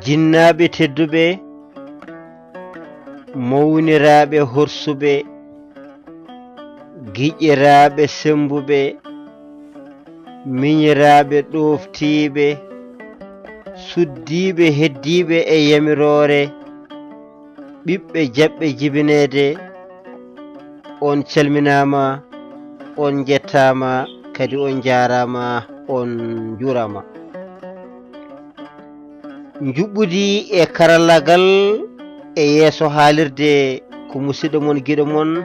jinnaɓe tedduɓe, mawniraɓe horsuɓe, giƴiraɓe sembuɓe, miñiraɓe ɗoftiɓe, suddiɓe heddiɓe e yamirore, ɓiɓɓe jaɓɓe jibinede, on calminama, on jettama, kadi on jarama, on jurama. Juɓɓudi e karallagal e yeeso haalirde ko musidɗo mon giɗo mon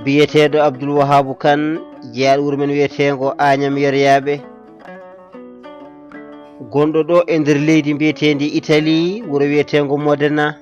biyeteɗo Abdoul Wahabou Kane, jeyaɗo wuuro men wiyetengo Agnam Yeryaɓe, gonɗo ɗo e nder leydi mbiyetendi Italie, wuuro wiyetengo Modena,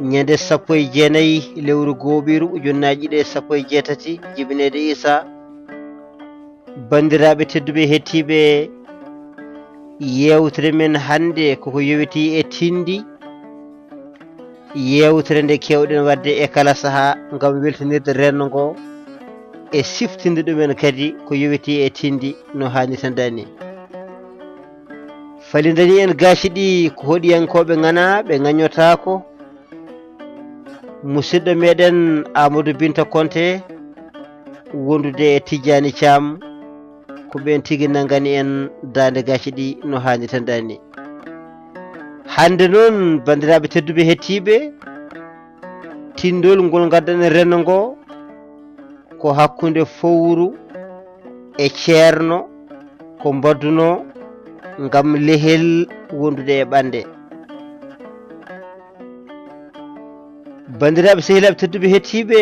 ñande 19 lewru goɓiru ujunnaji ɗiɗi e 18 jibinede Issa. Bandiraɓe tedduɓe hettiɓe, yewtere men hande koko yowiti e tindi, yewtere nde kewɗen wadde e kala saaha ngam weltanirde renndo ngo e siftinde ɗumen kadi ko yowiti e tindi no hannirta ni. Falidani en gaci ɗi ko hoɗiyankoɓe ngana ɓe ŋañotako. Musidɗo meɗen Amadou Binta Konté wondude e Tidjani Thiam ko ɓen tigui nangani en dande gaci ɗi no hannirta ni. Hande noon bandiraɓe tedduɓe hettiɓe, tindol ngol gaddanen renndo ngo ko hakkunde fowru e ceerno ko badduno ngam lehel wondude e ɓande. Bandiraɓe sehilaɓe tedduɓe hettiɓe,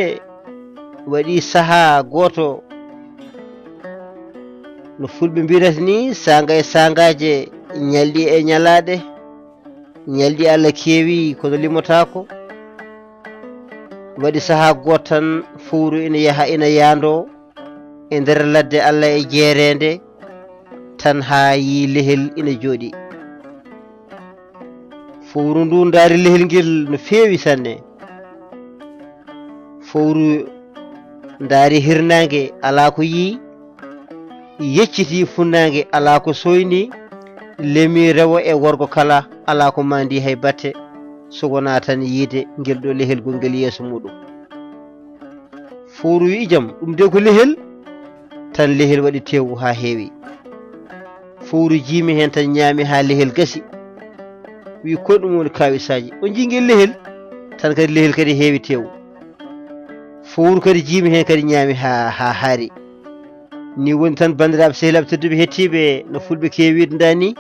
waɗi saaha goto no fulɓe mbirata ni sanga e sangaje ñalɗi e ñalaɗe, ñalɗi Allah keewi kono limotako. Waɗi saaha goto tan fowru ina yaha ina yando e nder ladde Allah e jeerende tan ha yi lehel ina jooɗi. Fowru ndu daari lehel ngel no feewi sanne. Fowru daari hirnange ala ko yi, yecciti funnange ala ko soyni, lemi rewo e worgo kala ala ko mandi hay batte, sogona tan yiide ngel ɗo lehel gol ngel yeeso muɗum. Fowru wi ijam ɗum de ko lehel, tan lehel waɗi tewu ha heewi. Fowru jimi hen tan ñaami ha lehel gasi, wi ko ɗum woni kawisaji, o jingel lehel tan kadi lehel kadi heewi tewu. Fowru kadi jimi hen kadi ñaami ha haari. Ni woni tan bandiraɓe sehilaɓe tedduɓe hettiɓe, no fulɓe keewide dani,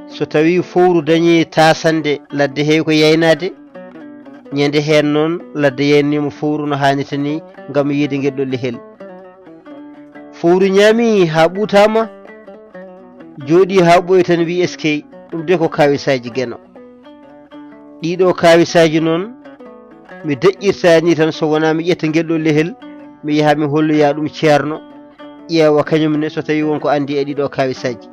so tawi fowru dañi tasande ladde heewi ko yaynade, ñande hen noon ladde yaynimo fowru no hannirta ni ngam yiide ngel ɗo lehel. Fowru ñaami ha ɓuutama, jooɗi ha ɓoyi tan wi eskey ɗum de ko kawisaji gueno. Ɗiɗo kawisaji noon mi deƴƴirtani tan so wona mi ƴetta ngel ɗo lehel mi yaha mi holloya ɗum ceerno, ƴeewa kañumne so tawi wonko andi e ɗiɗo kawisaji.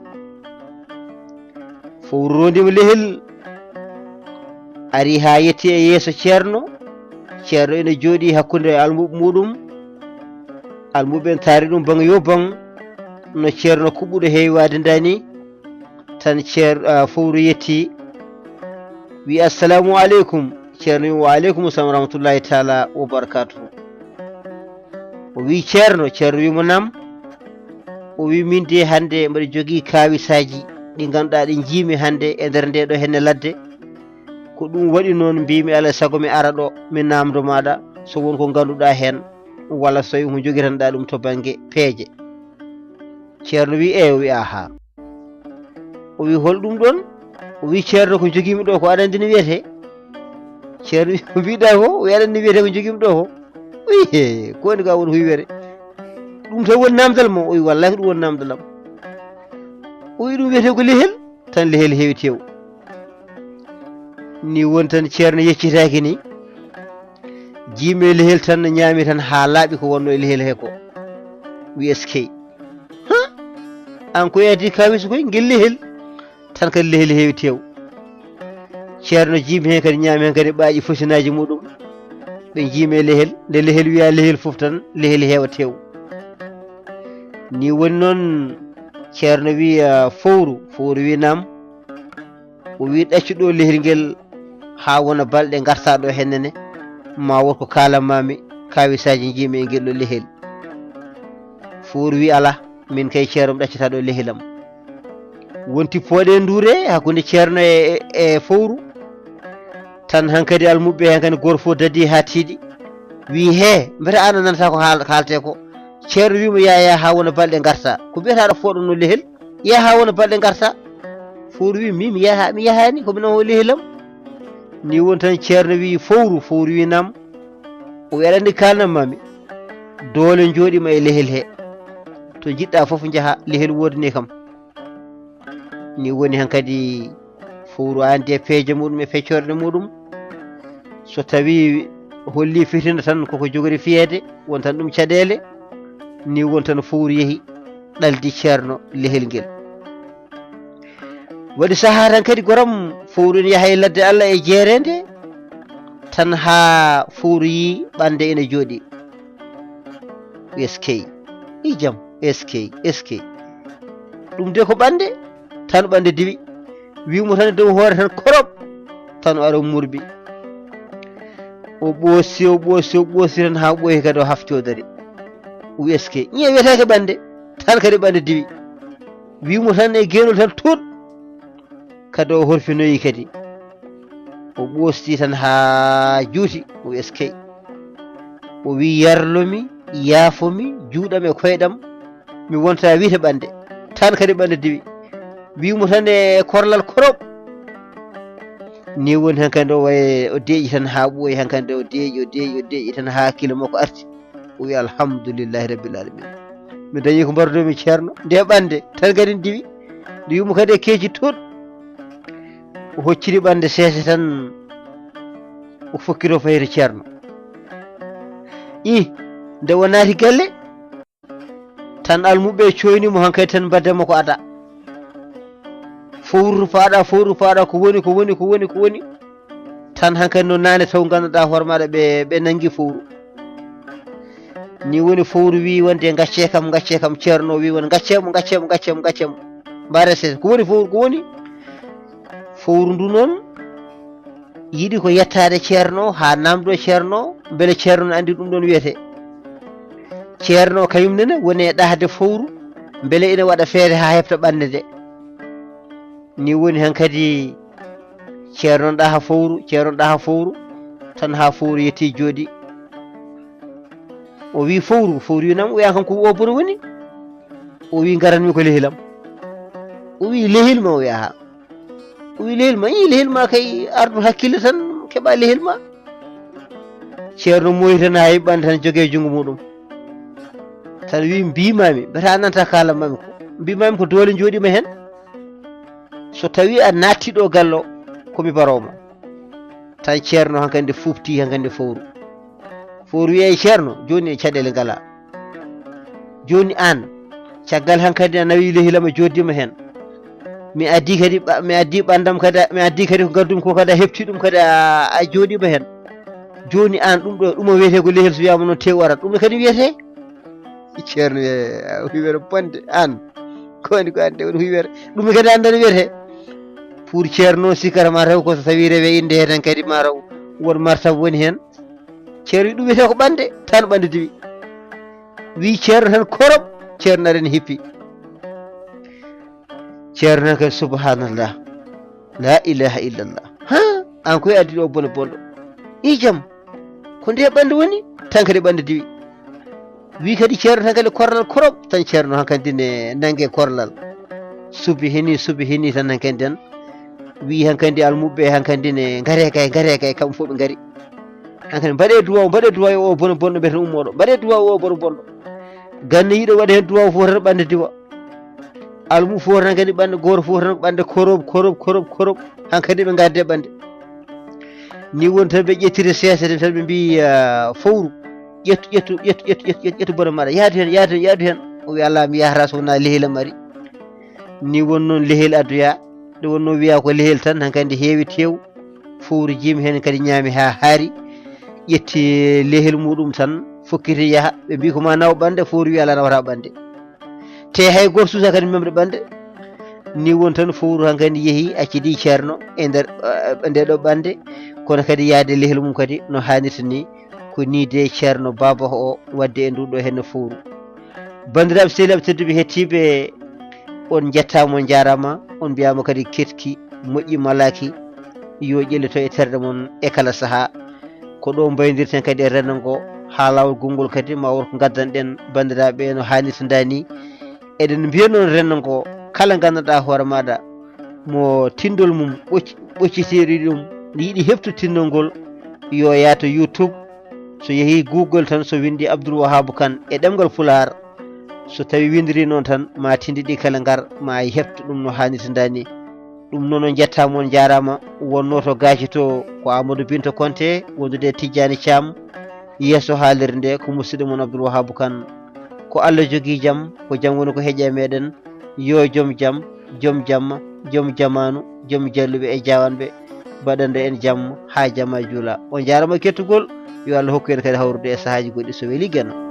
Fowru rondima lehel, ari ha yetti e yeeso ceerno. Ceerno ene jooɗi hakkunde e almuɓe muɗum, almuɓe en taari ɗum bang yo bang no ceerno kuɓɓuɗo heewiwade dani. Tan fowru yetti wi assalamu aleykum. Ceerno wi wa aleykum salam rahmatullahi taala wa barakatuhu. O wi ceerno, ceerno wimo nam. O wi min de hande mbaɗa jogui kawisaji ɗi ganduɗa ɗi jiimi hande e nder nde ɗo henne ladde, ko ɗum waɗi noon mbimi alay saago mi ara ɗo mi namdo maɗa so won ko ganduɗa hen, walla so tawi ko joguitanɗa ɗum to banggue peeje. Ceerno wi o wi aha. O wi hol ɗum ɗon? O wi ceerno ko joguimi ɗo ko aɗa andi no wiyete? Ceerno wi ko mbiɗa ko? O wi aɗa andi no wiyete ko joguimi ɗo ko? O wi he ko woni ka woni huywere, ɗum tan woni namdal mo? O wi wallahi ko ɗum woni namdalam. O wi ɗum wiyete ko lehel, tan lehel heewi tew. Ni woni tan ceerno yeccitaki ni, jiime lehel tan no ñaami tan ha laaɓi ko wonno e lehel he ko. Wi eskey an ko yadi kawis koy ngel lehel, tan kadi lehel heewi tew. Ceerno jiimi hen kadi ñaami hen kadi ɓaaƴi fosinaji muɗum, ɓe jiime lehel, nde lehel wiya lehel fof tan lehel heewa tew. ni woni noon ceerno wi fowru wi nam o wi ɗaccu ɗo lehel ngel ha wona balɗe garta ɗo hennene ma wonko kalanmami kawisaji jimi e ngel ɗo lehel. Fowru wi ala min kay ceerno mi ɗaccata ɗo lehelam. Wonti pooɗe ndure hakkunde ceerno e fowru tan hankadi almuɓe hankadi goto fof dadi ha tiiɗi wi he mbete an a nanata ko haalte ko. Ceerno wimo yaya ha wona balɗe garta ko mbiyataɗo fooɗono lehel ya ha wona balɗe garta. Fowru wi mi yahani komi nawo lehelam. Ni won tan ceerno wi fowru wi nam o wi aɗa andi kalnanmami doole jooɗima e lehel he to jiɗɗa foof jaaha lehel wodani kam. Ni woni hankadi fowru andi e peeje muɗum e feccorde muɗum so tawi holli fitina tan koko jogori fiyede won tan ɗum caɗele. Ni won tan fowru yeehi ɗaldi ceerno lehel ngel. Waɗi saha tan kadi goram fowru ne yaha e ladde Allah e jeerende tan ha fowru yi ɓande ene jooɗi eskey ijam eskey ɗum de ko ɓande tan ɓande diwi wimo tan dow hoore tan korop tan o ara murbi o ɓoosi tan ha ɓooyi kadi o haftodari o wi eskey ñe wiyetake ɓande tan kadi ɓande diwi wimo tan e genol tan tuut kadi o horfinoyi kadi o ɓoosti tan ha juuti o wi eskey o wi yarlomi yaafomi juuɗam e koyɗam mi wonta wiite ɓande tan kadi ɓande diwi wimo tan e korlal korop. Ni woni hankadi o waye o deeƴi tan ha ɓooyi hankadi o deeƴi tan ha hakkille makko arti o wi alhamdulillahi rabbil alamin mi dañi ko mbardomi ceerno nde ɓande tan kadi diwi nde wimo kadi e keeci tuut o hocciri ɓande seese tan o fokkito fayre ceerno nde o naati galle tan almuɓe coynimo hankadi tan mbaddemo ko ada fowru faaɗa ko woni tan hankadi no nane taw ganduɗa hoore maɗa ɓe nangi fowru. Ni woni fowru wi wonde gacce kam ceerno wi won gaccemo mbare seese ko woni fowru ko woni fowru ndu noon yiɗi ko yettade ceerno ha namdo ceerno beele ceerno ne andi ɗum ɗon wiyete. Ceerno kañum nene woni e ɗahde fowru beele ina waɗa feere ha hefta ɓande nde. Ni woni hankadi ceerno ɗaha fowru tan ha fowru yetti jooɗi o wi fowru wi nam o wiya kam ko o bono woni o wi garanmi ko lehilam o wi lehilma o wiya ha o wi lehilma kay ardu hakkille tan keɓa lehilma. Ceerno moyi tan ha yiɓɓande tan jogue jungo muɗum tan wi mbimami bata nanta kalanmami ko mbimami ko doole jooɗima hen so tawi a nattiɗo gallo komi baromo tan ceerno hankandi fufti hankandi fowru wiye ceerno joni e caɗele ngala joni an caggal hankadi a nawi lehilama joddima hen mi addi ɓandam kadi mi addi kadi ko gaddum ko kadi a hefti ɗum kadi a jooɗima hen joni an ɗum ɗo ɗum o wiyete ko lehel so wiyama noon tew arat ɗum kadi wiyete. Ceerno wiwere bonde an kowoni ko ande woni wiwere ɗum kadi andani wiyete pour ceerno sikkata ma taw ko so tawi rewe inde he tan kadi ma taw won martaba woni hen. Ceerno ɗum wiyete ko ɓande tan ɓande diwi wi ceerno tan korop ceerno aɗen hippi ceerno tan kadi subhanallah la ilaha illallah an koye addi ɗo bone bonɗo ijam ko nde ɓande woni tan kadi ɓande diwi wi kadi ceerno tan kadi korlal korop tan ceerno hankadi ne nangue korlal subi hini tan hankadi den wi hankadi almuɓe hankadi ne gaare kay kamɓe fof ɓe gaari hankadi mbaɗe duwaw yo o bono bonɗo mbiyeten ummoɗo mbaɗe duwaw o bono bonɗo ganne yiiɗo waɗa hen duwaw fof tan ɓande diwa almu fof tan kadi ɓande goto fof tan ɓande korop hankadi ɓe gadde ɓande. Ni woni tan ɓe ƴettiri seese tan ɓe mbi fowru ƴettu bone maɗa yaadu hen o wi ala mi yahata so wona lehilam ari. Ni won noon lehel addoya nde wonno wiya ko lehel tan hankadi heewi tew fowru jimi hen kadi ñaami ha haari ƴetti lehel muɗum tan fokkiti yaaha ɓe mbi ko ma naw ɓande fowru wi ala nawata ɓande te hay goto suusa kadi memde ɓande ni won tan fowru han kadi yeehi accidi ceerno e nder ndeɗo ɓande kono kadi yaade lehlu mum kadi no hannirta ni ko ni de ceerno baba o wadde e nduɗo hen fowru. Bandiraɓe sehilaɓe tedduɓe hettiɓe on jettama on jarama on mbiyama kadi ketki moƴƴi malaki yo ƴellito e terde mon e kala saaha ko ɗo baydirten kadi e rendo ngo ha lawol gongol kadi ma wonko gaddanɗen bandiraɓe no hannirta dani eɗen mbiya noon rendo ngo kala gandanɗa hoore maɗa mo tindol mum ɓoccitiri ɗum yiiɗi heftu tindol ngol yo yaata YouTube so yeehi Google tan so windi Abdoul Wahab Kane e ɗemgal Pulaar so tawi windiri noon tan ma tindi ɗi kala ngar ma heftu ɗum no hannirta dani ɗum noon on jettama on jarama wonno to gaci to ko Amadou Binta Konté wondude Tidiani Thiam yesso haalirde nde ko musidɗo mon Abdoul Wahab Kane ko Allah jogui jaam ko jaam woni ko heeƴe meɗen yo joom jaam joom jamma joom jamanu joom jalluɓe e jawanɓe mbaɗande en jaam ha jamma juula on jarama kettugol yo Allah hokku en kadi hawrude e sahaji goɗɗi so weeli geno.